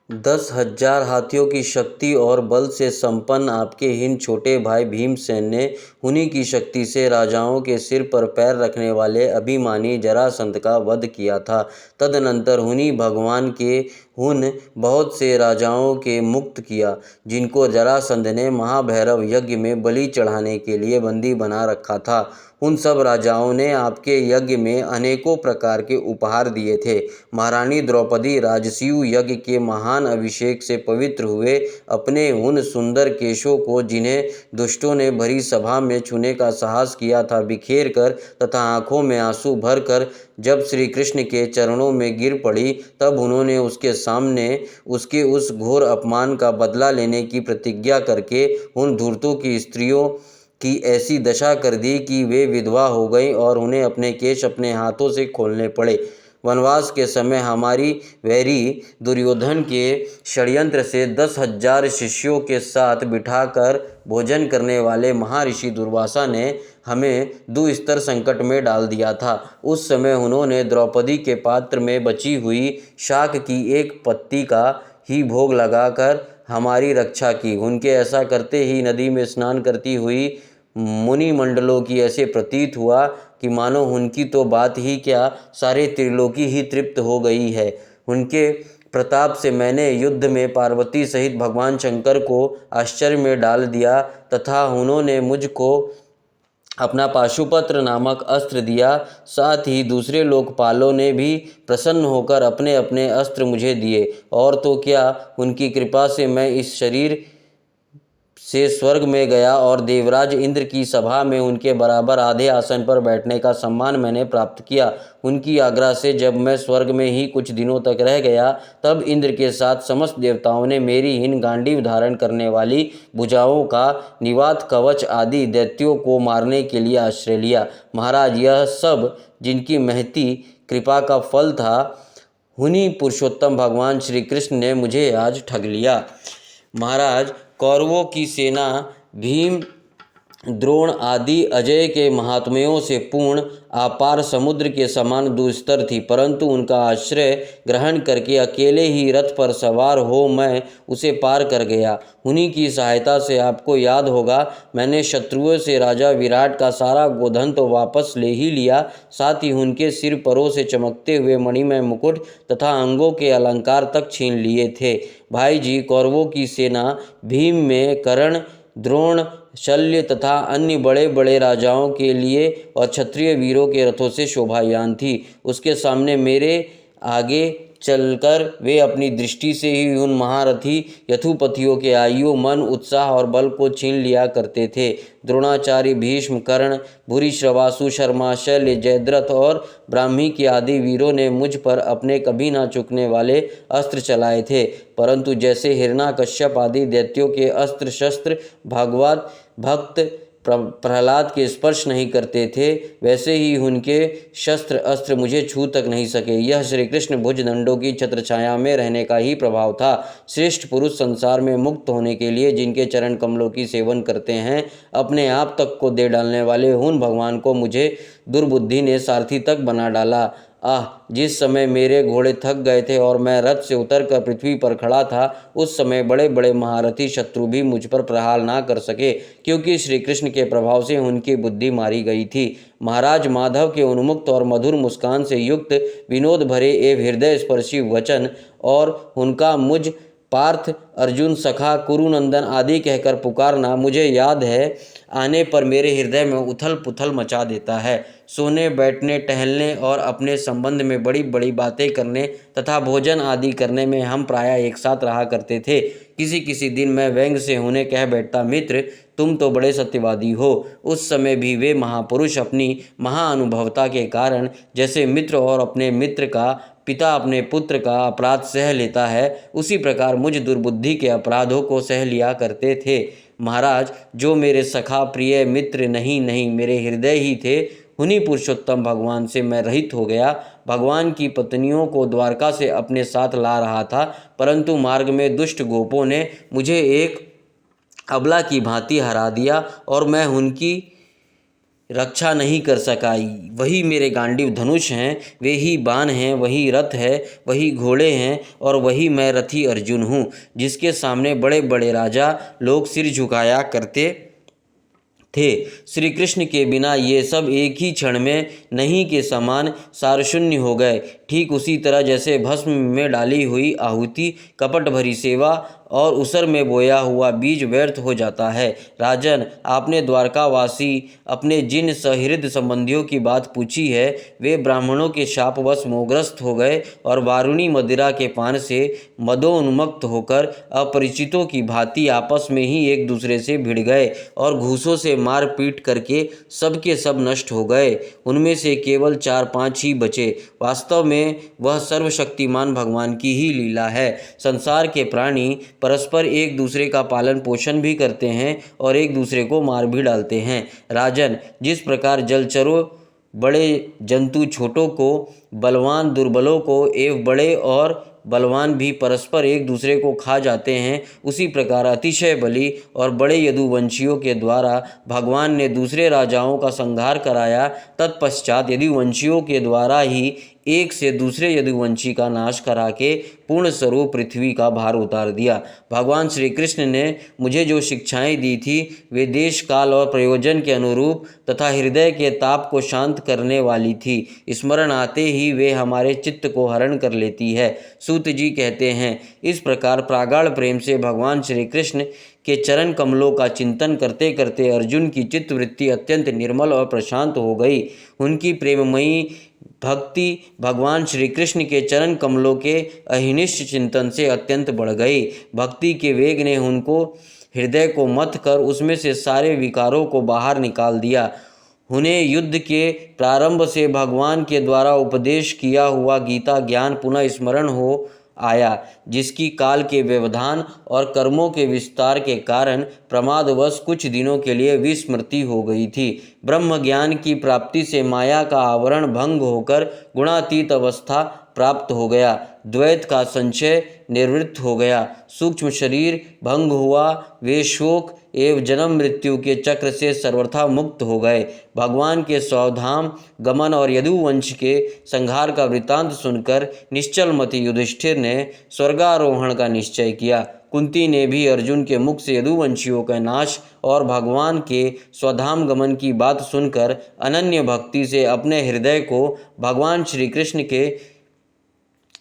10,000 हाथियों की शक्ति और बल से संपन्न आपके हीन छोटे भाई भीमसेन ने उन्हीं की शक्ति से राजाओं के सिर पर पैर रखने वाले अभिमानी जरासंध का वध किया था। तदनंतर उन्हीं भगवान के उन बहुत से राजाओं के मुक्त किया जिनको जरासंध ने महाभैरव यज्ञ में बलि चढ़ाने के लिए बंदी बना रखा था। उन सब राजाओं ने आपके यज्ञ में अनेकों प्रकार के उपहार दिए थे। महारानी द्रौपदी राजसूय यज्ञ के महान अभिषेक से पवित्र हुए अपने उन सुंदर केशों को, जिन्हें दुष्टों ने भरी सभा में छूने का साहस किया था, बिखेर कर तथा आंखों में आंसू भर कर जब श्री कृष्ण के चरणों में गिर पड़ी, तब उन्होंने उसके सामने उसके उस घोर अपमान का बदला लेने की प्रतिज्ञा करके उन धूर्तों की स्त्रियों की ऐसी दशा कर दी कि वे विधवा हो गईं और उन्हें अपने केश अपने हाथों से खोलने पड़े। वनवास के समय हमारी वैरी दुर्योधन के षड्यंत्र से 10,000 शिष्यों के साथ बिठाकर भोजन करने वाले महर्षि दुर्वासा ने हमें दुस्तर संकट में डाल दिया था। उस समय उन्होंने द्रौपदी के पात्र में बची हुई शाक की एक पत्ती का ही भोग लगाकर हमारी रक्षा की। उनके ऐसा करते ही नदी में स्नान करती हुई मुनि मंडलों की ऐसे प्रतीत हुआ कि मानो उनकी तो बात ही क्या, सारे त्रिलोकी ही तृप्त हो गई है। उनके प्रताप से मैंने युद्ध में पार्वती सहित भगवान शंकर को आश्चर्य में डाल दिया तथा उन्होंने मुझको अपना पाशुपत्र नामक अस्त्र दिया। साथ ही दूसरे लोकपालों ने भी प्रसन्न होकर अपने अपने अस्त्र मुझे दिए। और तो क्या, उनकी कृपा से मैं इस शरीर से स्वर्ग में गया और देवराज इंद्र की सभा में उनके बराबर आधे आसन पर बैठने का सम्मान मैंने प्राप्त किया। उनकी आज्ञा से जब मैं स्वर्ग में ही कुछ दिनों तक रह गया, तब इंद्र के साथ समस्त देवताओं ने मेरी हीन गांडीव धारण करने वाली भुजाओं का निवात कवच आदि दैत्यों को मारने के लिए आश्रय लिया। महाराज, यह सब जिनकी महती कृपा का फल था, उन्हीं पुरुषोत्तम भगवान श्री कृष्ण ने मुझे आज ठग लिया। महाराज, कौरवों की सेना भीम, द्रोण आदि अजय के महात्म्यों से पूर्ण अपार समुद्र के समान दुस्तर थी, परंतु उनका आश्रय ग्रहण करके अकेले ही रथ पर सवार हो मैं उसे पार कर गया। उन्हीं की सहायता से, आपको याद होगा, मैंने शत्रुओं से राजा विराट का सारा गोधन तो वापस ले ही लिया, साथ ही उनके सिर परों से चमकते हुए मणिमय मुकुट तथा अंगों के अलंकार तक छीन लिए थे। भाई जी, कौरवों की सेना भीम में कर्ण, द्रोण, शल्य तथा अन्य बड़े बड़े राजाओं के लिए और क्षत्रिय वीरों के रथों से शोभायान थी। उसके सामने मेरे आगे चलकर वे अपनी दृष्टि से ही उन महारथी यथुपथियों के आयु, मन, उत्साह और बल को छीन लिया करते थे। द्रोणाचार्य, भीष्म, कर्ण, भूरिश्रवासु, शर्मा, शल्य, जयद्रथ और ब्राह्मी के आदि वीरों ने मुझ पर अपने कभी ना चूकने वाले अस्त्र चलाए थे, परंतु जैसे हिरण्याकश्यप आदि दैत्यों के अस्त्र शस्त्र भागवत भक्त प्रहलाद के स्पर्श नहीं करते थे, वैसे ही उनके शस्त्र अस्त्र मुझे छू तक नहीं सके। यह श्री कृष्ण भुजदंडों की छत्रछाया में रहने का ही प्रभाव था। श्रेष्ठ पुरुष संसार में मुक्त होने के लिए जिनके चरण कमलों की सेवन करते हैं, अपने आप तक को दे डालने वाले उन भगवान को मुझे दुर्बुद्धि ने सारथी तक बना डाला। आह, जिस समय मेरे घोड़े थक गए थे और मैं रथ से उतरकर पृथ्वी पर खड़ा था, उस समय बड़े बड़े महारथी शत्रु भी मुझ पर प्रहार ना कर सके, क्योंकि श्री कृष्ण के प्रभाव से उनकी बुद्धि मारी गई थी। महाराज, माधव के उन्मुक्त और मधुर मुस्कान से युक्त विनोद भरे एवं हृदय स्पर्शी वचन और उनका मुझ पार्थ, अर्जुन, सखा, कुरुनंदन आदि कहकर पुकारना मुझे याद है आने पर मेरे हृदय में उथल पुथल मचा देता है। सोने, बैठने, टहलने और अपने संबंध में बड़ी बड़ी बातें करने तथा भोजन आदि करने में हम प्रायः एक साथ रहा करते थे। किसी किसी दिन मैं व्यंग से उन्हें कह बैठता, मित्र, तुम तो बड़े सत्यवादी हो। उस समय भी वे महापुरुष अपनी महाअनुभवता के कारण जैसे मित्र और अपने मित्र का पिता अपने पुत्र का अपराध सह लेता है, उसी प्रकार मुझ दुर्बुद्धि के अपराधों को सह लिया करते थे। महाराज, जो मेरे सखा प्रिय मित्र नहीं मेरे हृदय ही थे, उन्हीं पुरुषोत्तम भगवान से मैं रहित हो गया। भगवान की पत्नियों को द्वारका से अपने साथ ला रहा था, परंतु मार्ग में दुष्ट गोपों ने मुझे एक अबला की भांति हरा दिया और मैं उनकी रक्षा नहीं कर सका। वही मेरे गांडीव धनुष हैं, वे ही बाण हैं, वही रथ है, वही घोड़े हैं और वही मैं रथी अर्जुन हूँ, जिसके सामने बड़े बड़े राजा लोग सिर झुकाया करते थे। श्री कृष्ण के बिना ये सब एक ही क्षण में नहीं के समान सारशून्य हो गए। ठीक उसी तरह जैसे भस्म में डाली हुई आहुति, कपट भरी सेवा और उसर में बोया हुआ बीज व्यर्थ हो जाता है। राजन, आपने द्वारकावासी अपने जिन सहृद संबंधियों की बात पूछी है, वे ब्राह्मणों के शापवश मोहग्रस्त हो गए और वारुणी मदिरा के पान से मदोन्मत्त होकर अपरिचितों की भांति आपस में ही एक दूसरे से भिड़ गए और घूसों से मार पीट करके सब के सब नष्ट हो गए। उनमें से केवल 4-5 ही बचे। वास्तव में वह सर्वशक्तिमान भगवान की ही लीला है। संसार के प्राणी परस्पर एक दूसरे का पालन पोषण भी करते हैं और एक दूसरे को मार भी डालते हैं। राजन, जिस प्रकार जलचरों बड़े जंतु छोटों को, बलवान दुर्बलों को एवं बड़े और बलवान भी परस्पर एक दूसरे को खा जाते हैं, उसी प्रकार अतिशय बली और बड़े यदुवंशियों के द्वारा भगवान ने दूसरे राजाओं का संहार कराया। तत्पश्चात यदुवंशियों के द्वारा ही एक से दूसरे यदुवंशी का नाश करा के पूर्ण स्वरूप पृथ्वी का भार उतार दिया। भगवान श्री कृष्ण ने मुझे जो शिक्षाएं दी थी, वे देश काल और प्रयोजन के अनुरूप तथा हृदय के ताप को शांत करने वाली थी। स्मरण आते ही वे हमारे चित्त को हरण कर लेती है। सूत जी कहते हैं, इस प्रकार प्रागाढ़ प्रेम से भगवान श्री कृष्ण के चरण कमलों का चिंतन करते करते अर्जुन की चित्तवृत्ति अत्यंत निर्मल और प्रशांत हो गई। उनकी प्रेममयी भक्ति भगवान श्री कृष्ण के चरण कमलों के अहिनिश्च चिंतन से अत्यंत बढ़ गई। भक्ति के वेग ने उनको हृदय को मथ कर उसमें से सारे विकारों को बाहर निकाल दिया। उन्हें युद्ध के प्रारंभ से भगवान के द्वारा उपदेश किया हुआ गीता ज्ञान पुनः स्मरण हो आया, जिसकी काल के व्यवधान और कर्मों के विस्तार के कारण प्रमादवश कुछ दिनों के लिए विस्मृति हो गई थी। ब्रह्म ज्ञान की प्राप्ति से माया का आवरण भंग होकर गुणातीत अवस्था प्राप्त हो गया। द्वैत का संशय निवृत्त हो गया। सूक्ष्म शरीर भंग हुआ। वे शोक एवं जन्म मृत्यु के चक्र से सर्वथा मुक्त हो गए। भगवान के स्वधाम गमन और यदुवंश के संहार का वृत्तांत सुनकर निश्चलमति युधिष्ठिर ने स्वर्गारोहण का निश्चय किया। कुंती ने भी अर्जुन के मुख से यदुवंशियों का नाश और भगवान के स्वधाम गमन की बात सुनकर अनन्य भक्ति से अपने हृदय को भगवान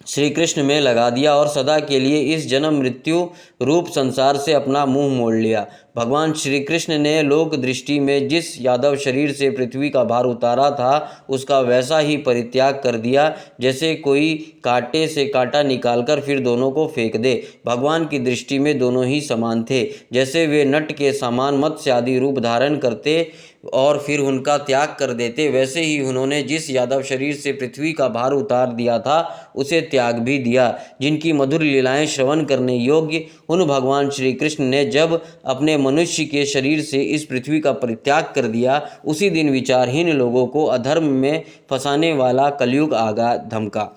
श्री कृष्ण में लगा दिया और सदा के लिए इस जन्म मृत्यु रूप संसार से अपना मुंह मोड़ लिया। भगवान श्री कृष्ण ने लोक दृष्टि में जिस यादव शरीर से पृथ्वी का भार उतारा था, उसका वैसा ही परित्याग कर दिया जैसे कोई कांटे से कांटा निकालकर फिर दोनों को फेंक दे। भगवान की दृष्टि में दोनों ही समान थे। जैसे वे नट के समान मत्स्य आदि रूप धारण करते और फिर उनका त्याग कर देते, वैसे ही उन्होंने जिस यादव शरीर से पृथ्वी का भार उतार दिया था, उसे त्याग भी दिया। जिनकी मधुर लीलाएं श्रवण करने योग्य उन भगवान श्री कृष्ण ने जब अपने मनुष्य के शरीर से इस पृथ्वी का परित्याग कर दिया, उसी दिन विचारहीन लोगों को अधर्म में फंसाने वाला कलयुग आगा धमका।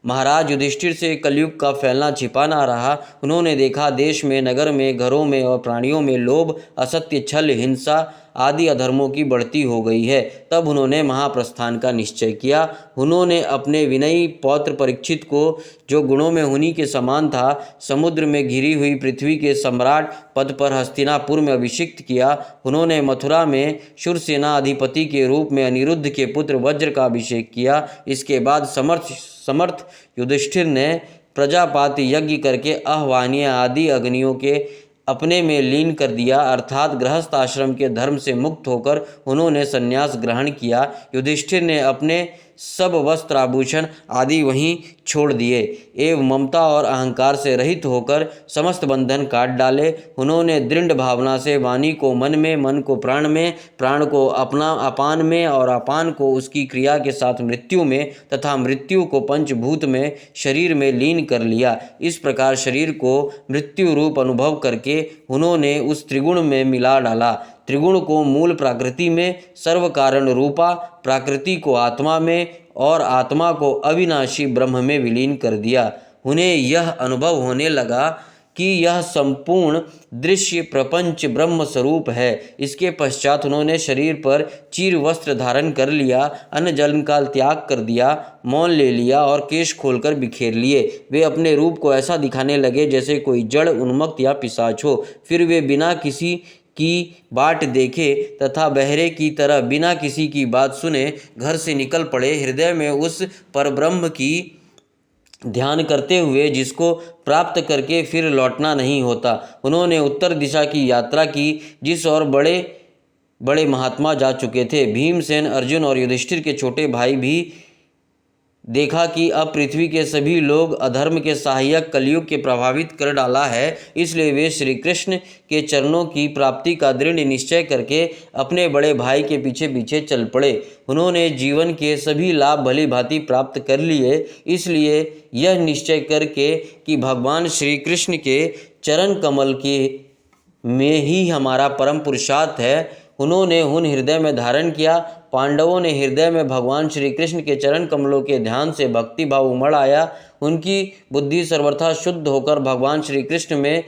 महाराज युधिष्ठिर से कलयुग का फैलना छिपा ना रहा। उन्होंने देखा देश में, नगर में, घरों में और प्राणियों में लोभ, असत्य, छल, हिंसा आदि अधर्मों की बढ़ती हो गई है। तब उन्होंने महाप्रस्थान का निश्चय किया। उन्होंने अपने विनयी पौत्र परीक्षित को, जो गुणों में उन्हीं के समान था, समुद्र में घिरी हुई पृथ्वी के सम्राट पद पर हस्तिनापुर में अभिषिक्त किया। उन्होंने मथुरा में शूरसेना अधिपति के रूप में अनिरुद्ध के पुत्र वज्र का अभिषेक किया। इसके बाद समर्थ युधिष्ठिर ने प्रजापात यज्ञ करके आह्वानीय आदि अग्नियों के अपने में लीन कर दिया, अर्थात गृहस्थ आश्रम के धर्म से मुक्त होकर उन्होंने संन्यास ग्रहण किया। युधिष्ठिर ने अपने सब वस्त्र आभूषण आदि वहीं छोड़ दिए एवं ममता और अहंकार से रहित होकर समस्त बंधन काट डाले। उन्होंने दृढ़ भावना से वाणी को मन में, मन को प्राण में, प्राण को अपना अपान में और अपान को उसकी क्रिया के साथ मृत्यु में तथा मृत्यु को पंचभूत में शरीर में लीन कर लिया। इस प्रकार शरीर को मृत्यु रूप अनुभव करके उन्होंने उस त्रिगुण में मिला डाला। त्रिगुण को मूल प्रकृति में, सर्व कारण रूपा प्रकृति को आत्मा में और आत्मा को अविनाशी ब्रह्म में विलीन कर दिया। उन्हें यह अनुभव होने लगा कि यह संपूर्ण दृश्य प्रपंच ब्रह्म स्वरूप है। इसके पश्चात उन्होंने शरीर पर चीर वस्त्र धारण कर लिया, अन्न जल का त्याग कर दिया, मौन ले लिया और केश खोलकर बिखेर लिए। वे अपने रूप को ऐसा दिखाने लगे जैसे कोई जड़, उन्मत्त या पिशाच हो। फिर वे बिना किसी की बाट देखे तथा बहरे की तरह बिना किसी की बात सुने घर से निकल पड़े, हृदय में उस परब्रह्म की ध्यान करते हुए जिसको प्राप्त करके फिर लौटना नहीं होता। उन्होंने उत्तर दिशा की यात्रा की, जिस ओर बड़े बड़े महात्मा जा चुके थे। भीमसेन, अर्जुन और युधिष्ठिर के छोटे भाई भी देखा कि अब पृथ्वी के सभी लोग अधर्म के सहायक कलयुग के प्रभावित कर डाला है, इसलिए वे श्री कृष्ण के चरणों की प्राप्ति का दृढ़ निश्चय करके अपने बड़े भाई के पीछे पीछे चल पड़े। उन्होंने जीवन के सभी लाभ भली भांति प्राप्त कर लिए, इसलिए यह निश्चय करके कि भगवान श्री कृष्ण के चरण कमल के में ही हमारा परम पुरुषार्थ है, उन्होंने उन हृदय में धारण किया। पांडवों ने हृदय में भगवान श्री कृष्ण के चरण कमलों के ध्यान से भक्ति भाव उमड़ आया। उनकी बुद्धि सर्वथा शुद्ध होकर भगवान श्री कृष्ण में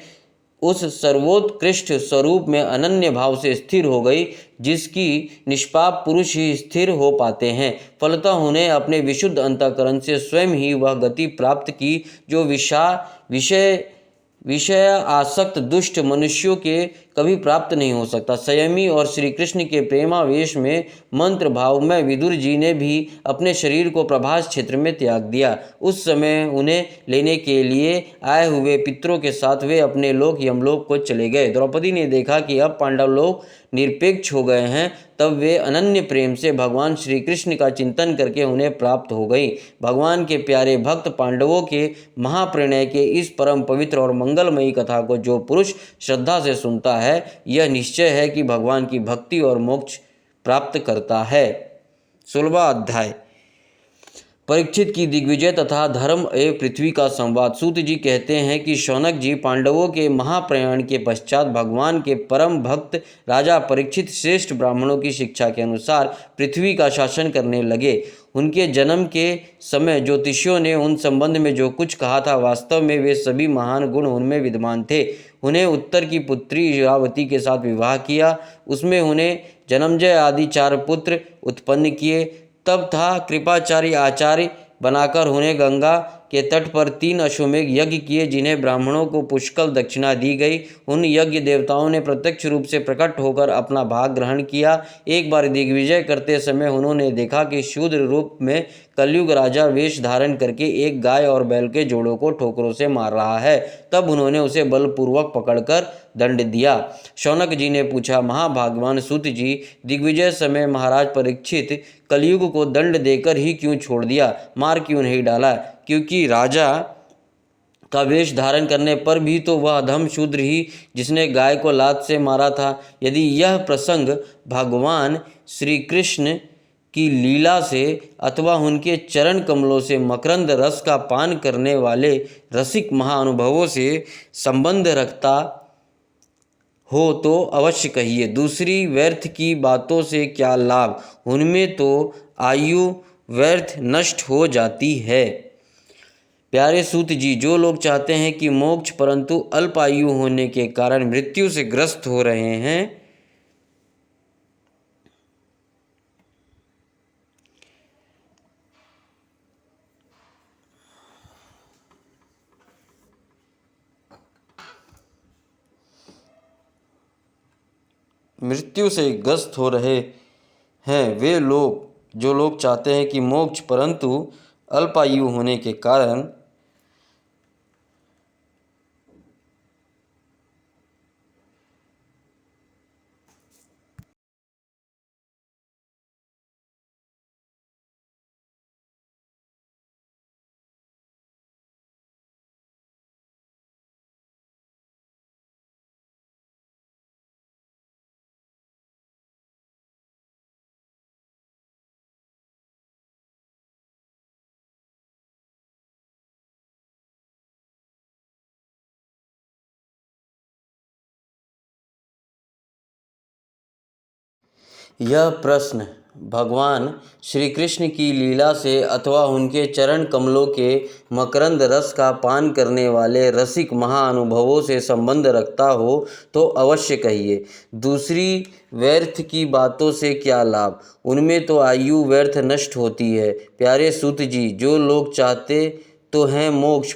उस सर्वोत्कृष्ट स्वरूप में अनन्य भाव से स्थिर हो गई, जिसकी निष्पाप पुरुष ही स्थिर हो पाते हैं। फलतः उन्हें अपने विशुद्ध अंतःकरण से स्वयं ही वह गति प्राप्त की जो विषय आसक्त दुष्ट मनुष्यों के कभी प्राप्त नहीं हो सकता। संयमी और श्री कृष्ण के प्रेमावेश में मंत्र भाव में विदुर जी ने भी अपने शरीर को प्रभास क्षेत्र में त्याग दिया। उस समय उन्हें लेने के लिए आए हुए पितरों के साथ वे अपने लोक यमलोक को चले गए। द्रौपदी ने देखा कि अब पांडव लोग निरपेक्ष हो गए हैं, तब वे अनन्य प्रेम से भगवान श्री कृष्ण का चिंतन करके उन्हें प्राप्त हो गई। भगवान के प्यारे भक्त पांडवों के महाप्रणय के इस परम पवित्र और मंगलमयी कथा को जो पुरुष श्रद्धा से सुनता है, यह निश्चय है कि भगवान की भक्ति और मोक्ष प्राप्त करता है। 16वां अध्याय परीक्षित की दिग्विजय तथा धर्म एवं पृथ्वी का संवाद। सूत जी कहते हैं कि शौनक जी पांडवों के महाप्रयाण के पश्चात भगवान के परम भक्त राजा परीक्षित श्रेष्ठ ब्राह्मणों की शिक्षा के अनुसार पृथ्वी का शासन करने लगे। उनके जन्म के समय ज्योतिषियों ने उन संबंध में जो कुछ कहा था, वास्तव में वे सभी महान गुण उनमें विद्यमान थे। उन्हें उत्तर की पुत्री इरावती के साथ विवाह किया, उसमें उन्हें जन्मजय आदि 4 पुत्र उत्पन्न किए। तब था कृपाचार्य आचार्य बनाकर उन्हें गंगा के तट पर 3 अश्वमेघ यज्ञ किए, जिन्हें ब्राह्मणों को पुष्कल दक्षिणा दी गई। उन यज्ञ देवताओं ने प्रत्यक्ष रूप से प्रकट होकर अपना भाग ग्रहण किया। एक बार दिग्विजय करते समय उन्होंने देखा कि शूद्र रूप में कलयुग राजा वेश धारण करके एक गाय और बैल के जोड़ों को ठोकरों से मार रहा है। तब उन्होंने उसे बलपूर्वक पकड़कर दंड दिया। शौनक जी ने पूछा, महाभागवान सूत जी, दिग्विजय समय महाराज परीक्षित कलयुग को दंड देकर ही क्यों छोड़ दिया, मार क्यों नहीं डाला? क्योंकि राजा का वेश धारण करने पर भी तो वह अधम शूद्र ही जिसने गाय को लात से मारा था। यदि यह प्रसंग भगवान श्री कृष्ण की लीला से अथवा उनके चरण कमलों से मकरंद रस का पान करने वाले रसिक महाअनुभवों से संबंध रखता हो तो अवश्य कहिए। दूसरी व्यर्थ की बातों से क्या लाभ, उनमें तो आयु व्यर्थ नष्ट हो जाती है। प्यारे सूत जी, जो लोग चाहते हैं कि मोक्ष परंतु अल्पायु होने के कारण मृत्यु से ग्रस्त हो रहे हैं, वे लोग जो लोग चाहते हैं कि मोक्ष परंतु अल्पायु होने के कारण यह प्रश्न भगवान श्री कृष्ण की लीला से अथवा उनके चरण कमलों के मकरंद रस का पान करने वाले रसिक महाअनुभवों से संबंध रखता हो तो अवश्य कहिए। दूसरी व्यर्थ की बातों से क्या लाभ, उनमें तो आयु व्यर्थ नष्ट होती है। प्यारे सूत जी, जो लोग चाहते तो हैं मोक्ष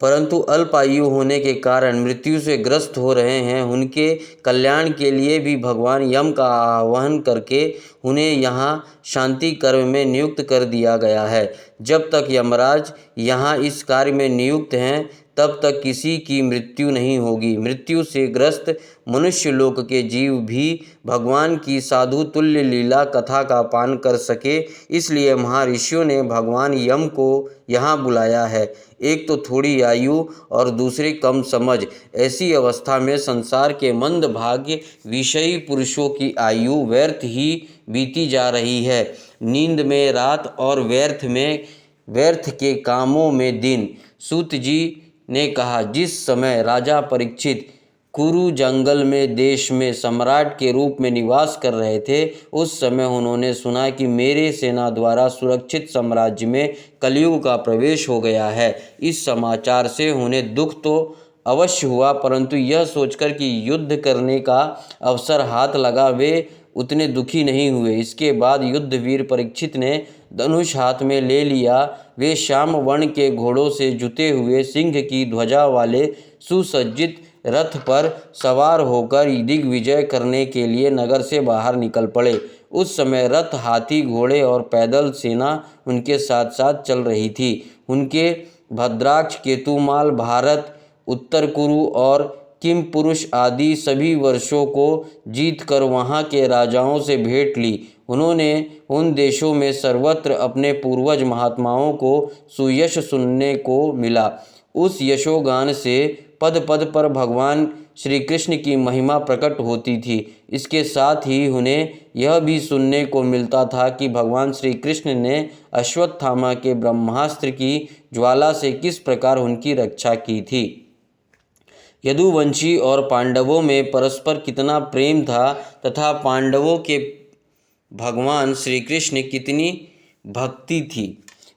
परंतु अल्पायु होने के कारण मृत्यु से ग्रस्त हो रहे हैं, उनके कल्याण के लिए भी भगवान यम का आह्वान करके उन्हें यहाँ शांति कर्म में नियुक्त कर दिया गया है। जब तक यमराज यहाँ इस कार्य में नियुक्त हैं तब तक किसी की मृत्यु नहीं होगी। मृत्यु से ग्रस्त मनुष्य लोक के जीव भी भगवान की साधु तुल्य लीला कथा का पान कर सके, इसलिए महर्षियों ने भगवान यम को यहाँ बुलाया है। एक तो थोड़ी आयु और दूसरी कम समझ, ऐसी अवस्था में संसार के मंद भाग्य विषयी पुरुषों की आयु व्यर्थ ही बीती जा रही है। नींद में रात और व्यर्थ के कामों में दिन। सूत जी ने कहा, जिस समय राजा परीक्षित कुरु जंगल में देश में सम्राट के रूप में निवास कर रहे थे, उस समय उन्होंने सुना कि मेरे सेना द्वारा सुरक्षित साम्राज्य में कलयुग का प्रवेश हो गया है। इस समाचार से उन्हें दुख तो अवश्य हुआ, परंतु यह सोचकर कि युद्ध करने का अवसर हाथ लगा, वे उतने दुखी नहीं हुए। इसके बाद युद्धवीर परीक्षित ने धनुष हाथ में ले लिया। वे श्याम वर्ण के घोड़ों से जुते हुए सिंह की ध्वजा वाले सुसज्जित रथ पर सवार होकर दिग्विजय करने के लिए नगर से बाहर निकल पड़े। उस समय रथ, हाथी, घोड़े और पैदल सेना उनके साथ साथ चल रही थी। उनके भद्राक्ष, केतुमाल, भारत, उत्तर कुरु और किम पुरुष आदि सभी वर्षों को जीतकर वहाँ के राजाओं से भेंट ली। उन्होंने उन देशों में सर्वत्र अपने पूर्वज महात्माओं को सुयश सुनने को मिला। उस यशोगान से पद पद पर भगवान श्री कृष्ण की महिमा प्रकट होती थी। इसके साथ ही उन्हें यह भी सुनने को मिलता था कि भगवान श्री कृष्ण ने अश्वत्थामा के ब्रह्मास्त्र की ज्वाला से किस प्रकार उनकी रक्षा की थी। यदुवंशी और पांडवों में परस्पर कितना प्रेम था तथा पांडवों के भगवान श्री कृष्ण कितनी भक्ति थी।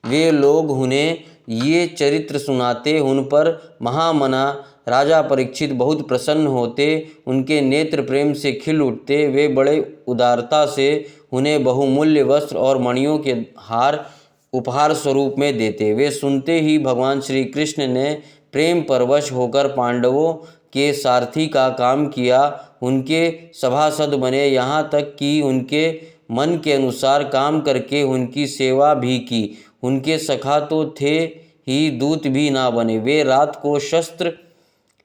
वे लोग उन्हें ये चरित्र सुनाते, उन पर महामना राजा परीक्षित बहुत प्रसन्न होते, उनके नेत्र प्रेम से खिल उठते। वे बड़े उदारता से उन्हें बहुमूल्य वस्त्र और मणियों के हार उपहार स्वरूप में देते। वे सुनते ही भगवान श्री कृष्ण ने प्रेम परवश होकर पांडवों के सारथी का काम किया, उनके सभासद बने, यहाँ तक कि उनके मन के अनुसार काम करके उनकी सेवा भी की। उनके सखा तो थे ही, दूत भी ना बने। वे रात को शस्त्र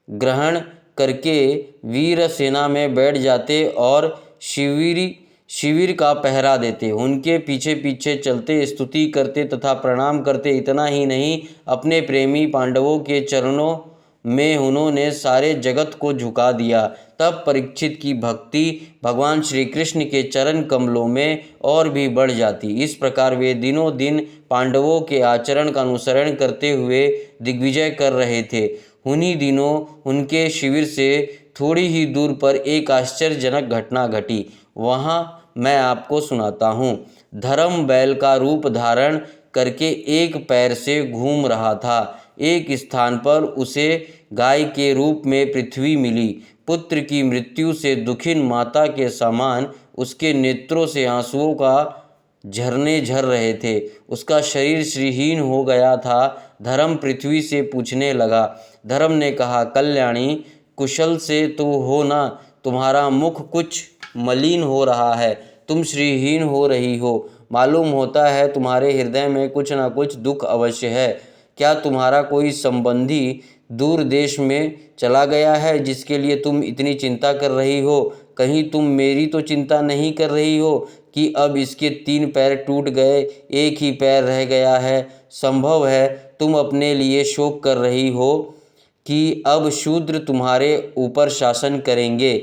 ग्रहण करके वीर सेना में बैठ जाते और शिविर का पहरा देते। उनके पीछे पीछे चलते, स्तुति करते तथा प्रणाम करते। इतना ही नहीं, अपने प्रेमी पांडवों के चरणों में उन्होंने सारे जगत को झुका दिया। तब परीक्षित की भक्ति भगवान श्री कृष्ण के चरण कमलों में और भी बढ़ जाती। इस प्रकार वे दिनों दिन पांडवों के आचरण का अनुसरण करते हुए दिग्विजय कर रहे थे। उन्हीं दिनों उनके शिविर से थोड़ी ही दूर पर एक आश्चर्यजनक घटना घटी। वहाँ मैं आपको सुनाता हूँ। धर्म बैल का रूप धारण करके एक पैर से घूम रहा था। एक स्थान पर उसे गाय के रूप में पृथ्वी मिली। पुत्र की मृत्यु से दुखिन माता के समान उसके नेत्रों से आंसुओं का झरने झर रहे थे। उसका शरीर श्रीहीन हो गया था। धर्म पृथ्वी से पूछने लगा। धर्म ने कहा, कल्याणी, कुशल से तो हो ना? तुम्हारा मुख कुछ मलिन हो रहा है, तुम श्रीहीन हो रही हो। मालूम होता है तुम्हारे हृदय में कुछ न कुछ दुख अवश्य है। क्या तुम्हारा कोई संबंधी दूर देश में चला गया है जिसके लिए तुम इतनी चिंता कर रही हो? कहीं तुम मेरी तो चिंता नहीं कर रही हो कि अब इसके 3 पैर टूट गए, एक ही पैर रह गया है? संभव है तुम अपने लिए शोक कर रही हो कि अब शूद्र तुम्हारे ऊपर शासन करेंगे।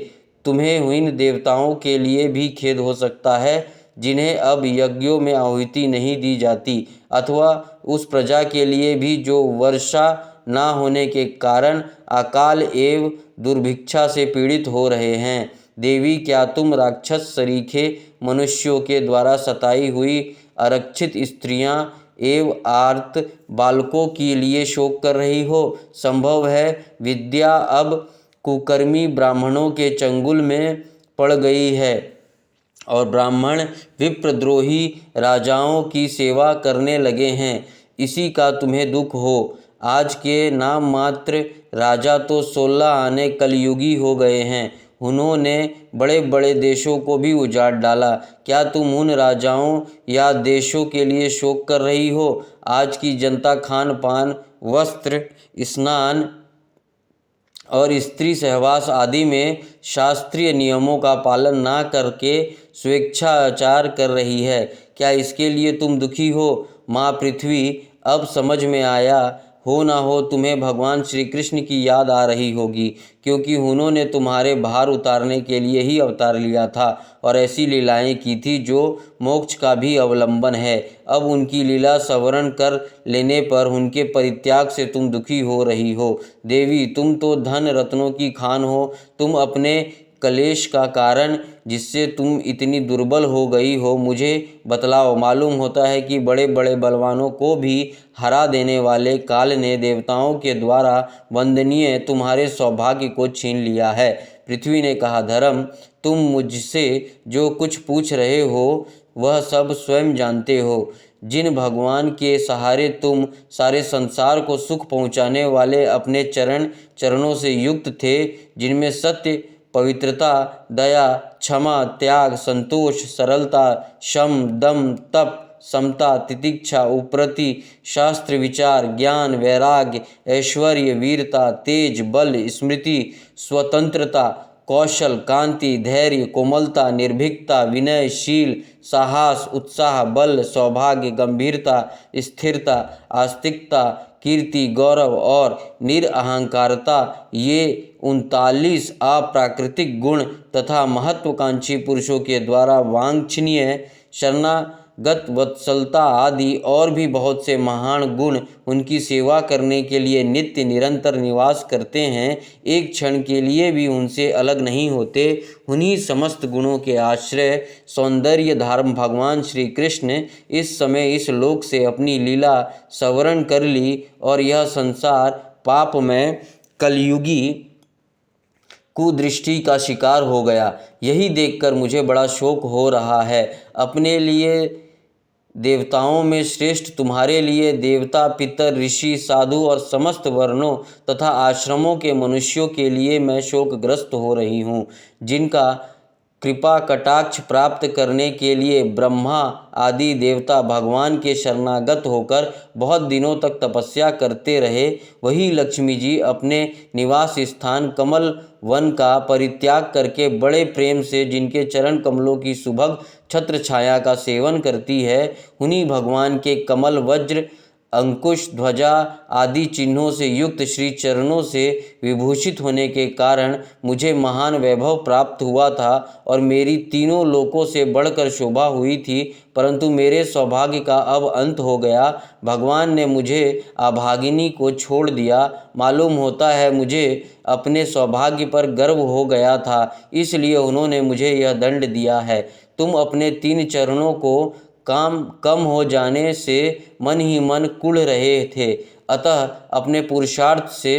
तुम्हें इन देवताओं के लिए भी खेद हो सकता है जिन्हें अब यज्ञों में आहुति नहीं दी जाती, अथवा उस प्रजा के लिए भी जो वर्षा ना होने के कारण अकाल एवं दुर्भिक्षा से पीड़ित हो रहे हैं। देवी, क्या तुम राक्षस सरीखे मनुष्यों के द्वारा सताई हुई आरक्षित स्त्रियां एवं आर्त बालकों के लिए शोक कर रही हो? संभव है विद्या अब कुकर्मी ब्राह्मणों के चंगुल में पड़ गई है और ब्राह्मण विप्रद्रोही राजाओं की सेवा करने लगे हैं। इसी का तुम्हें दुख हो। आज के नाम मात्र राजा तो 16 आने कलयुगी हो गए हैं। उन्होंने बड़े बड़े देशों को भी उजाड़ डाला। क्या तुम उन राजाओं या देशों के लिए शोक कर रही हो? आज की जनता खान पान, वस्त्र, स्नान और स्त्री सहवास आदि में शास्त्रीय नियमों का पालन ना करके स्वेच्छाचार कर रही है। क्या इसके लिए तुम दुखी हो? माँ पृथ्वी, अब समझ में आया हो ना हो तुम्हें भगवान श्री कृष्ण की याद आ रही होगी, क्योंकि उन्होंने तुम्हारे भार उतारने के लिए ही अवतार लिया था और ऐसी लीलाएं की थी जो मोक्ष का भी अवलंबन है। अब उनकी लीला स्मरण कर लेने पर उनके परित्याग से तुम दुखी हो रही हो। देवी, तुम तो धन रत्नों की खान हो। तुम अपने कलेश का कारण जिससे तुम इतनी दुर्बल हो गई हो मुझे बतलाओ। मालूम होता है कि बड़े बड़े बलवानों को भी हरा देने वाले काल ने देवताओं के द्वारा वंदनीय तुम्हारे सौभाग्य को छीन लिया है। पृथ्वी ने कहा, धर्म, तुम मुझसे जो कुछ पूछ रहे हो वह सब स्वयं जानते हो। जिन भगवान के सहारे तुम सारे संसार को सुख पहुँचाने वाले अपने चरणों से युक्त थे, जिनमें सत्य, पवित्रता, दया, क्षमा, त्याग, संतोष, सरलता, शम, दम, तप, समता, तितिक्षा, उपरति, शास्त्र विचार, ज्ञान, वैराग्य, ऐश्वर्य, वीरता, तेज, बल, स्मृति, स्वतंत्रता, कौशल, कांति, धैर्य, कोमलता, निर्भीकता, विनय, शील, साहस, उत्साह, बल, सौभाग्य, गंभीरता, स्थिरता, आस्तिकता, कीर्ति, गौरव और निरअहंकारता, ये 39 अप्राकृतिक गुण तथा महत्वाकांक्षी पुरुषों के द्वारा वांछनीय शरणागत वत्सलता आदि और भी बहुत से महान गुण उनकी सेवा करने के लिए नित्य निरंतर निवास करते हैं, एक क्षण के लिए भी उनसे अलग नहीं होते। उन्हीं समस्त गुणों के आश्रय सौंदर्य धाम भगवान श्री कृष्ण इस समय इस लोक से अपनी लीला सवरण कर ली और यह संसार पाप में कलयुगी कुदृष्टि का शिकार हो गया। यही देखकर मुझे बड़ा शोक हो रहा है। अपने लिए देवताओं में श्रेष्ठ तुम्हारे लिए देवता, पितर, ऋषि, साधु और समस्त वर्णों तथा आश्रमों के मनुष्यों के लिए मैं शोकग्रस्त हो रही हूँ, जिनका कृपा कटाक्ष प्राप्त करने के लिए ब्रह्मा आदि देवता भगवान के शरणागत होकर बहुत दिनों तक तपस्या करते रहे, वही लक्ष्मी जी अपने निवास स्थान कमल वन का परित्याग करके बड़े प्रेम से जिनके चरण कमलों की सुभग छत्र छाया का सेवन करती है, उन्हीं भगवान के कमल, वज्र, अंकुश, ध्वजा आदि चिन्हों से युक्त श्री चरणों से विभूषित होने के कारण मुझे महान वैभव प्राप्त हुआ था और मेरी तीनों लोकों से बढ़कर शोभा हुई थी, परंतु मेरे सौभाग्य का अब अंत हो गया। भगवान ने मुझे अभागिनी को छोड़ दिया। मालूम होता है मुझे अपने सौभाग्य पर गर्व हो गया था, इसलिए उन्होंने मुझे यह दंड दिया है। तुम अपने 3 चरणों को काम कम हो जाने से मन ही मन कुढ़ रहे थे, अतः अपने पुरुषार्थ से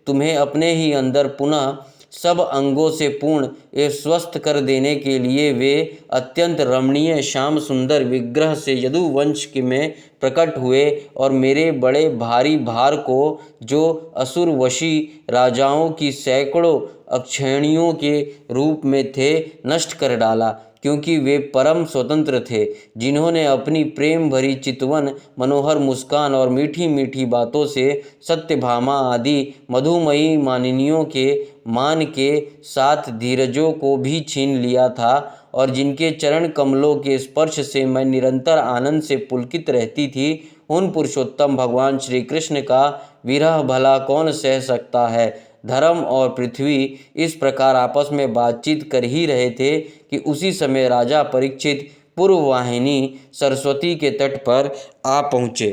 तुम्हें अपने ही अंदर पुनः सब अंगों से पूर्ण एवं स्वस्थ कर देने के लिए वे अत्यंत रमणीय श्याम सुंदर विग्रह से यदुवंश में प्रकट हुए और मेरे बड़े भारी भार को, जो असुरवशी राजाओं की सैकड़ों अक्षयणियों के रूप में थे, नष्ट कर डाला, क्योंकि वे परम स्वतंत्र थे, जिन्होंने अपनी प्रेम भरी चितवन, मनोहर मुस्कान और मीठी मीठी बातों से सत्यभामा आदि मधुमयी मानिनियों के मान के साथ धीरजों को भी छीन लिया था और जिनके चरण कमलों के स्पर्श से मैं निरंतर आनंद से पुलकित रहती थी, उन पुरुषोत्तम भगवान श्री कृष्ण का विरह भला कौन सह सकता है। धर्म और पृथ्वी इस प्रकार आपस में बातचीत कर ही रहे थे कि उसी समय राजा परीक्षित पूर्ववाहिनी सरस्वती के तट पर आ पहुँचे।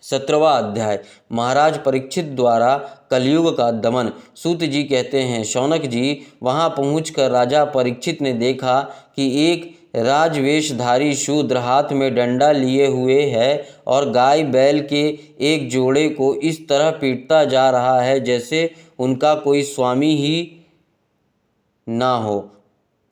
17वां अध्याय महाराज परीक्षित द्वारा कलयुग का दमन। सूत जी कहते हैं, शौनक जी, वहां पहुंचकर राजा परीक्षित ने देखा कि एक राजवेशधारी शूद्र हाथ में डंडा लिए हुए है और गाय बैल के एक जोड़े को इस तरह पीटता जा रहा है जैसे उनका कोई स्वामी ही ना हो।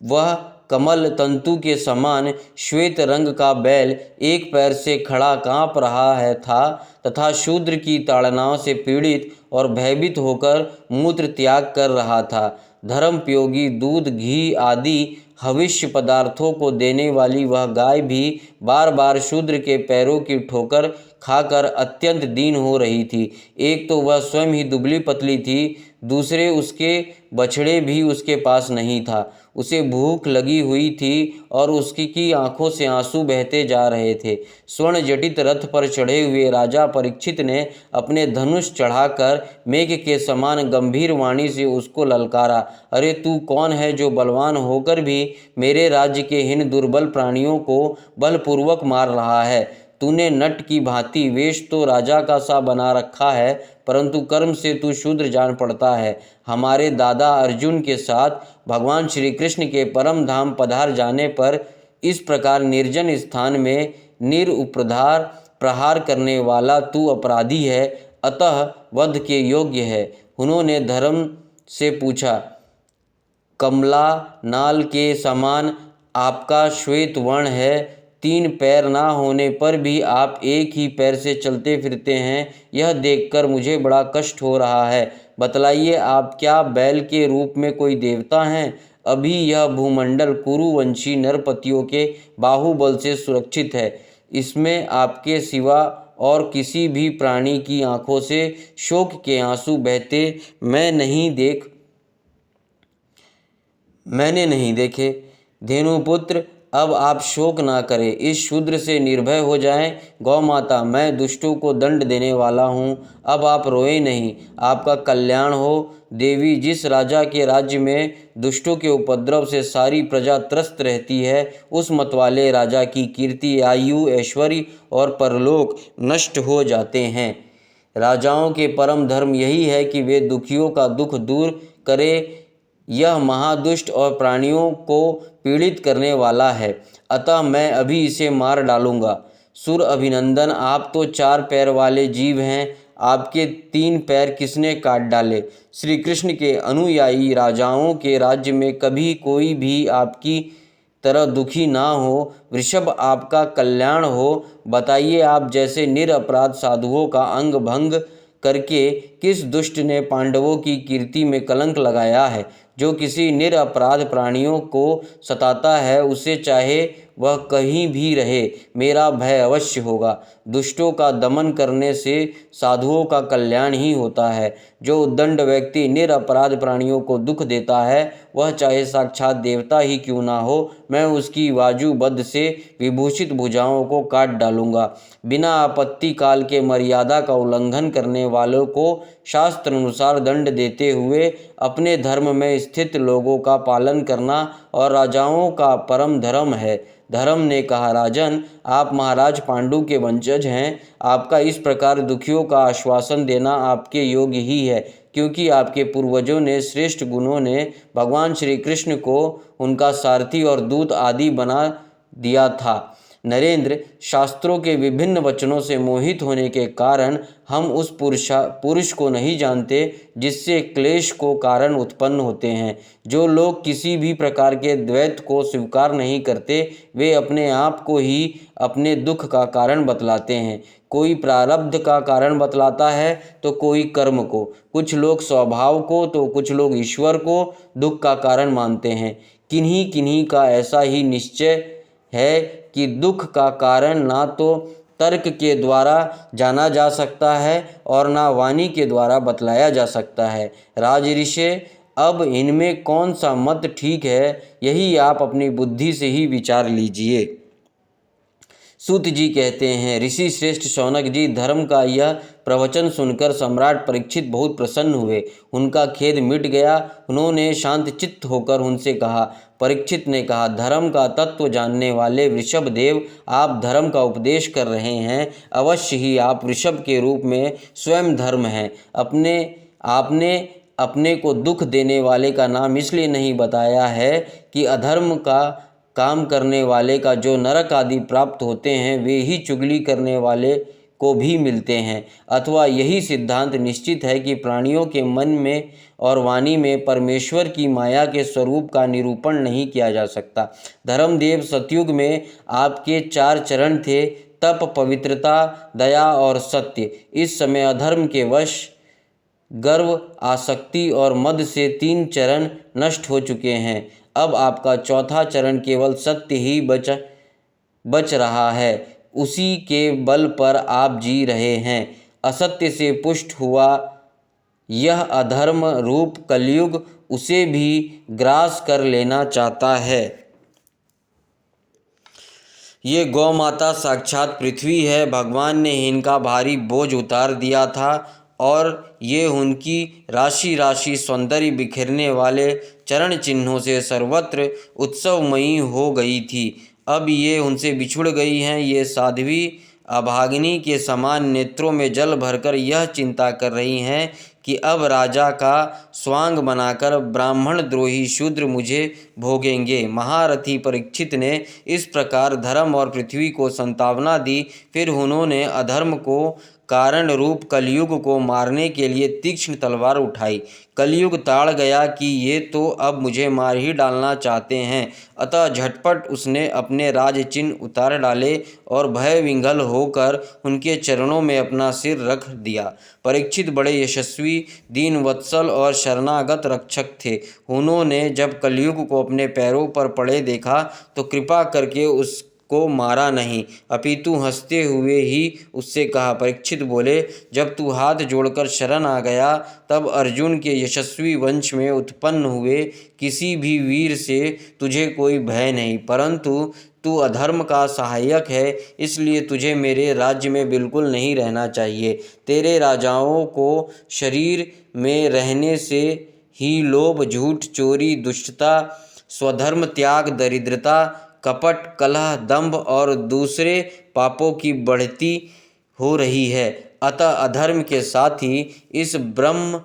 वह कमल तंतु के समान श्वेत रंग का बैल एक पैर से खड़ा कांप रहा है था तथा शूद्र की ताड़नाओं से पीड़ित और भयभीत होकर मूत्र त्याग कर रहा था। धर्मपयोगी दूध, घी आदि हविष्य पदार्थों को देने वाली वह गाय भी बार बार शूद्र के पैरों की ठोकर खाकर अत्यंत दीन हो रही थी। एक तो वह स्वयं ही दुबली पतली थी, दूसरे उसके बछड़े भी उसके पास नहीं था। उसे भूख लगी हुई थी और उसकी की आंखों से आंसू बहते जा रहे थे। स्वर्ण जटित रथ पर चढ़े हुए राजा परीक्षित ने अपने धनुष चढ़ाकर मेघ के समान गंभीर वाणी से उसको ललकारा, अरे तू कौन है जो बलवान होकर भी मेरे राज्य के हीन दुर्बल प्राणियों को बलपूर्वक मार रहा है? तूने नट की भांति वेश तो राजा का सा बना रखा है, परंतु कर्म से तू शूद्र जान पड़ता है। हमारे दादा अर्जुन के साथ भगवान श्री कृष्ण के परम धाम पधार जाने पर इस प्रकार निर्जन स्थान में निरुपद्रव प्रहार करने वाला तू अपराधी है, अतः वध के योग्य है। उन्होंने धर्म से पूछा, कमला नाल के समान आपका श्वेत वर्ण है, 3 पैर ना होने पर भी आप एक ही पैर से चलते फिरते हैं, यह देखकर मुझे बड़ा कष्ट हो रहा है। बतलाइए, आप क्या बैल के रूप में कोई देवता हैं? अभी यह भूमंडल कुरुवंशी नरपतियों के बाहुबल से सुरक्षित है। इसमें आपके सिवा और किसी भी प्राणी की आंखों से शोक के आंसू बहते मैंने नहीं देखे। धेनुपुत्र, अब आप शोक ना करें, इस शूद्र से निर्भय हो जाएं। गौ माता, मैं दुष्टों को दंड देने वाला हूँ, अब आप रोए नहीं, आपका कल्याण हो। देवी, जिस राजा के राज्य में दुष्टों के उपद्रव से सारी प्रजा त्रस्त रहती है, उस मतवाले राजा की कीर्ति, आयु, ऐश्वर्य और परलोक नष्ट हो जाते हैं। राजाओं के परम धर्म यही है कि वे दुखियों का दुख दूर करे। यह महादुष्ट और प्राणियों को पीड़ित करने वाला है, अतः मैं अभी इसे मार डालूंगा। सुर अभिनंदन, आप तो 4 पैर वाले जीव हैं, आपके 3 पैर किसने काट डाले? श्री कृष्ण के अनुयायी राजाओं के राज्य में कभी कोई भी आपकी तरह दुखी ना हो। वृषभ, आपका कल्याण हो। बताइए, आप जैसे निरपराध साधुओं का अंग भंग करके किस दुष्ट ने पांडवों की कीर्ति में कलंक लगाया है? जो किसी निरपराध प्राणियों को सताता है, उसे चाहे वह कहीं भी रहे, मेरा भय अवश्य होगा। दुष्टों का दमन करने से साधुओं का कल्याण ही होता है। जो उद्दंड व्यक्ति निरपराध प्राणियों को दुख देता है, वह चाहे साक्षात देवता ही क्यों ना हो, मैं उसकी वाजुबद्ध से विभूषित भुजाओं को काट डालूंगा। बिना आपत्ति काल के मर्यादा का उल्लंघन करने वालों को शास्त्र अनुसार दंड देते हुए अपने धर्म में स्थित लोगों का पालन करना और राजाओं का परम धर्म है। धर्म ने कहा, राजन, आप महाराज पांडु के वंशज हैं, आपका इस प्रकार दुखियों का आश्वासन देना आपके योग्य ही है, क्योंकि आपके पूर्वजों ने श्रेष्ठ गुणों ने भगवान श्री कृष्ण को उनका सारथी और दूत आदि बना दिया था। नरेंद्र, शास्त्रों के विभिन्न वचनों से मोहित होने के कारण हम उस पुरुष को नहीं जानते जिससे क्लेश को कारण उत्पन्न होते हैं। जो लोग किसी भी प्रकार के द्वैत को स्वीकार नहीं करते, वे अपने आप को ही अपने दुख का कारण बतलाते हैं। कोई प्रारब्ध का कारण बतलाता है तो कोई कर्म को, कुछ लोग स्वभाव को तो कुछ लोग ईश्वर को दुख का कारण मानते हैं। किन्हीं किन्हीं का ऐसा ही निश्चय है कि दुख का कारण ना तो तर्क के द्वारा जाना जा सकता है और ना वाणी के द्वारा बतलाया जा सकता है। राजऋषि, अब इनमें कौन सा मत ठीक है, यही आप अपनी बुद्धि से ही विचार लीजिए। सूत जी कहते हैं, ऋषि श्रेष्ठ शौनक जी, धर्म का यह प्रवचन सुनकर सम्राट परीक्षित बहुत प्रसन्न हुए। उनका खेद मिट गया। उन्होंने शांत चित्त होकर उनसे कहा। परीक्षित ने कहा, धर्म का तत्व जानने वाले वृषभ देव, आप धर्म का उपदेश कर रहे हैं। अवश्य ही आप वृषभ के रूप में स्वयं धर्म हैं। आपने अपने को दुख देने वाले का नाम इसलिए नहीं बताया है कि अधर्म का काम करने वाले का जो नरक आदि प्राप्त होते हैं वे ही चुगली करने वाले को भी मिलते हैं, अथवा यही सिद्धांत निश्चित है कि प्राणियों के मन में और वाणी में परमेश्वर की माया के स्वरूप का निरूपण नहीं किया जा सकता। धर्मदेव, सतयुग में आपके 4 चरण थे, तप, पवित्रता, दया और सत्य। इस समय अधर्म के वश गर्व, आसक्ति और मद से 3 चरण नष्ट हो चुके हैं। अब आपका 4था चरण केवल सत्य ही बच रहा है। उसी के बल पर आप जी रहे हैं। असत्य से पुष्ट हुआ यह अधर्म रूप कलयुग उसे भी ग्रास कर लेना चाहता है। ये गौ माता साक्षात पृथ्वी है। भगवान ने इनका भारी बोझ उतार दिया था और ये उनकी राशि राशि सौंदर्य बिखेरने वाले चरण चिन्हों से सर्वत्र उत्सवमयी हो गई थी। अब ये उनसे बिछुड़ गई हैं। ये साध्वी अभागिनी के समान नेत्रों में जल भरकर यह चिंता कर रही हैं कि अब राजा का स्वांग बनाकर ब्राह्मण द्रोही शूद्र मुझे भोगेंगे। महारथी परीक्षित ने इस प्रकार धर्म और पृथ्वी को संतावना दी। फिर उन्होंने अधर्म को कारण रूप कलयुग को मारने के लिए तीक्ष्ण तलवार उठाई। कलयुग ताड़ गया कि ये तो अब मुझे मार ही डालना चाहते हैं। अतः झटपट उसने अपने राज चिन्ह उतार डाले और भय विंघल होकर उनके चरणों में अपना सिर रख दिया। परीक्षित बड़े यशस्वी, दीन वत्सल और शरणागत रक्षक थे। उन्होंने जब कलयुग को अपने पैरों पर पड़े देखा तो कृपा करके उसको मारा नहीं, अपितु हंसते हुए ही उससे कहा। परीक्षित बोले, जब तू हाथ जोड़कर शरण आ गया तब अर्जुन के यशस्वी वंश में उत्पन्न हुए किसी भी वीर से तुझे कोई भय नहीं, परंतु तू अधर्म का सहायक है, इसलिए तुझे मेरे राज्य में बिल्कुल नहीं रहना चाहिए। तेरे राजाओं को शरीर में रहने से ही लोभ, झूठ, चोरी, दुष्टता, स्वधर्म त्याग, दरिद्रता, कपट, कलह, दंभ और दूसरे पापों की बढ़ती हो रही है। अतः अधर्म के साथ ही इस ब्रह्म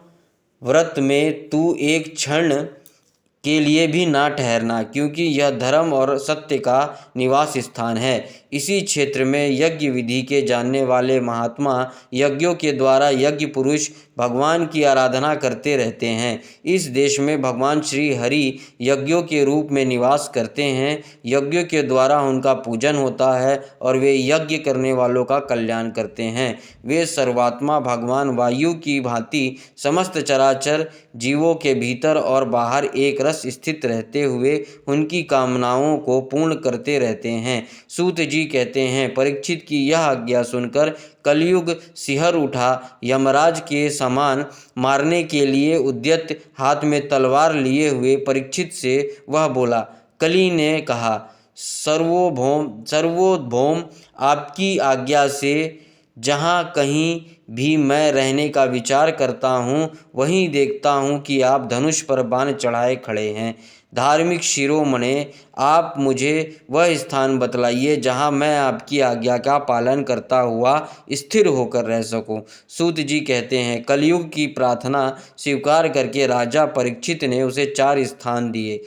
व्रत में तू एक क्षण के लिए भी ना ठहरना, क्योंकि यह धर्म और सत्य का निवास स्थान है। इसी क्षेत्र में यज्ञ विधि के जानने वाले महात्मा यज्ञों के द्वारा यज्ञ पुरुष भगवान की आराधना करते रहते हैं। इस देश में भगवान श्री हरि यज्ञों के रूप में निवास करते हैं। यज्ञों के द्वारा उनका पूजन होता है और वे यज्ञ करने वालों का कल्याण करते हैं। वे सर्वात्मा भगवान वायु की भांति समस्त चराचर जीवों के भीतर और बाहर एक रस स्थित रहते हुए उनकी कामनाओं को पूर्ण करते रहते हैं। सूत जी कहते हैं, परीक्षित की यह आज्ञा सुनकर कलयुग सिहर उठा। यमराज के समान मारने के लिए उद्यत हाथ में तलवार लिए हुए परीक्षित से वह बोला। कली ने कहा, सर्वोभौम आपकी आज्ञा से जहाँ कहीं भी मैं रहने का विचार करता हूँ वहीं देखता हूँ कि आप धनुष पर बाण चढ़ाए खड़े हैं। धार्मिक शिरोमणे, आप मुझे वह स्थान बतलाइए जहाँ मैं आपकी आज्ञा का पालन करता हुआ स्थिर होकर रह सकूं। सूत जी कहते हैं, कलयुग की प्रार्थना स्वीकार करके राजा परीक्षित ने उसे 4 स्थान दिए।